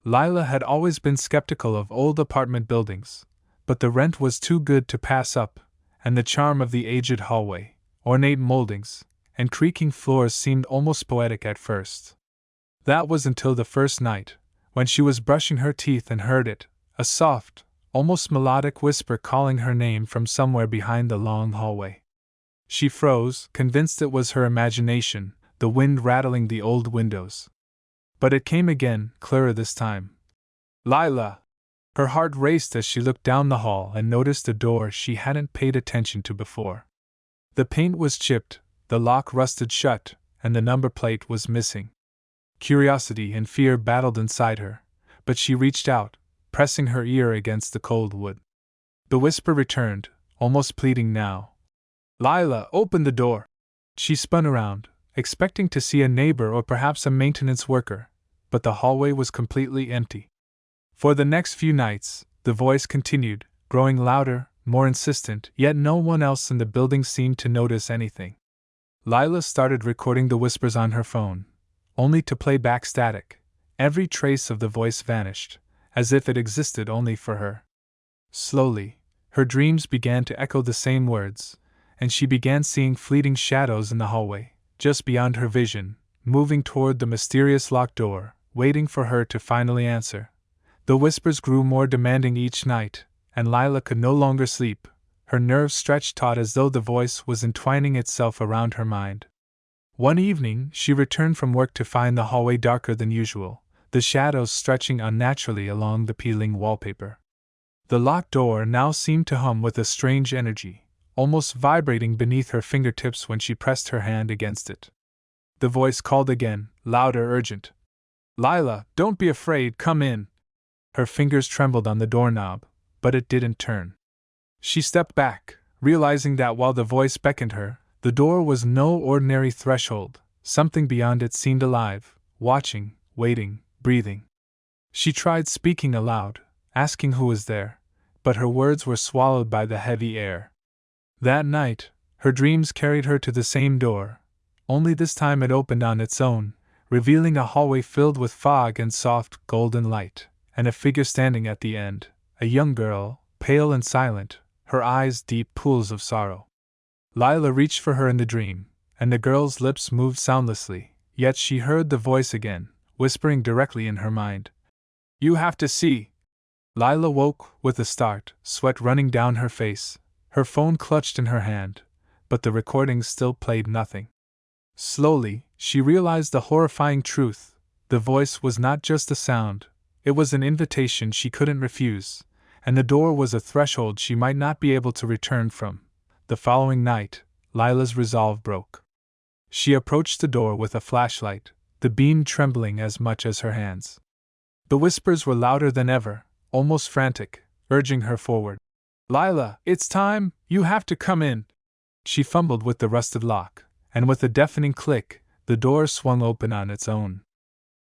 Lila had always been skeptical of old apartment buildings, but the rent was too good to pass up, and the charm of the aged hallway, ornate moldings, and creaking floors seemed almost poetic at first. That was until the first night, when she was brushing her teeth and heard it, a soft, almost melodic whisper calling her name from somewhere behind the long hallway. She froze, convinced it was her imagination, the wind rattling the old windows. But it came again, clearer this time. Lila! Her heart raced as she looked down the hall and noticed a door she hadn't paid attention to before. The paint was chipped, the lock rusted shut, and the number plate was missing. Curiosity and fear battled inside her, but she reached out, pressing her ear against the cold wood. The whisper returned, almost pleading now. Lila, open the door! She spun around, expecting to see a neighbor or perhaps a maintenance worker, but the hallway was completely empty. For the next few nights, the voice continued, growing louder, more insistent, yet no one else in the building seemed to notice anything. Lila started recording the whispers on her phone, only to play back static. Every trace of the voice vanished, as if it existed only for her. Slowly, her dreams began to echo the same words, and she began seeing fleeting shadows in the hallway, just beyond her vision, moving toward the mysterious locked door, waiting for her to finally answer. The whispers grew more demanding each night, and Lila could no longer sleep, her nerves stretched taut as though the voice was entwining itself around her mind. One evening, she returned from work to find the hallway darker than usual, the shadows stretching unnaturally along the peeling wallpaper. The locked door now seemed to hum with a strange energy, almost vibrating beneath her fingertips when she pressed her hand against it. The voice called again, louder, urgent. Lila, don't be afraid, come in. Her fingers trembled on the doorknob, but it didn't turn. She stepped back, realizing that while the voice beckoned her, the door was no ordinary threshold. Something beyond it seemed alive, watching, waiting, breathing. She tried speaking aloud, asking who was there, but her words were swallowed by the heavy air. That night, her dreams carried her to the same door, only this time it opened on its own, revealing a hallway filled with fog and soft, golden light, and a figure standing at the end, a young girl, pale and silent, her eyes deep pools of sorrow. Lila reached for her in the dream, and the girl's lips moved soundlessly, yet she heard the voice again, whispering directly in her mind. You have to see! Lila woke with a start, sweat running down her face, her phone clutched in her hand, but the recording still played nothing. Slowly, she realized the horrifying truth. The voice was not just a sound, it was an invitation she couldn't refuse, and the door was a threshold she might not be able to return from. The following night, Lila's resolve broke. She approached the door with a flashlight, the beam trembling as much as her hands. The whispers were louder than ever, almost frantic, urging her forward. Lila, it's time, you have to come in. She fumbled with the rusted lock, and with a deafening click, the door swung open on its own.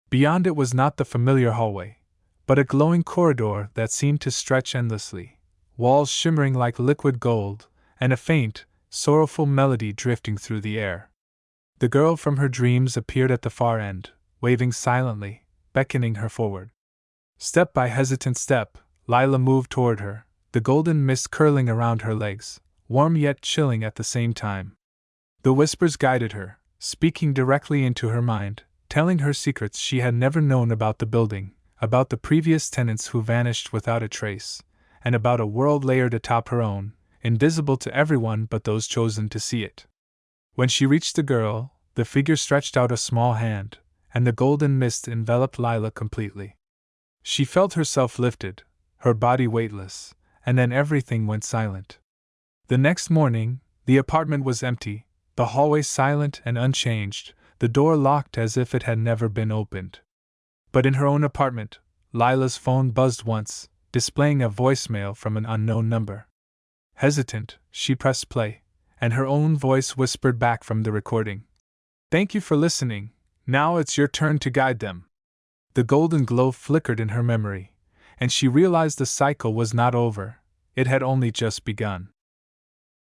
Beyond it was not the familiar hallway, but a glowing corridor that seemed to stretch endlessly, walls shimmering like liquid gold, and a faint, sorrowful melody drifting through the air. The girl from her dreams appeared at the far end, waving silently, beckoning her forward. Step by hesitant step, Lila moved toward her, the golden mist curling around her legs, warm yet chilling at the same time. The whispers guided her, speaking directly into her mind, telling her secrets she had never known about the building, about the previous tenants who vanished without a trace, and about a world layered atop her own, invisible to everyone but those chosen to see it. When she reached the girl, the figure stretched out a small hand, and the golden mist enveloped Lila completely. She felt herself lifted, her body weightless, and then everything went silent. The next morning, the apartment was empty, the hallway silent and unchanged, the door locked as if it had never been opened. But in her own apartment, Lila's phone buzzed once, displaying a voicemail from an unknown number. Hesitant, she pressed play, and her own voice whispered back from the recording. Thank you for listening, now it's your turn to guide them. The golden glow flickered in her memory, and she realized the cycle was not over, it had only just begun.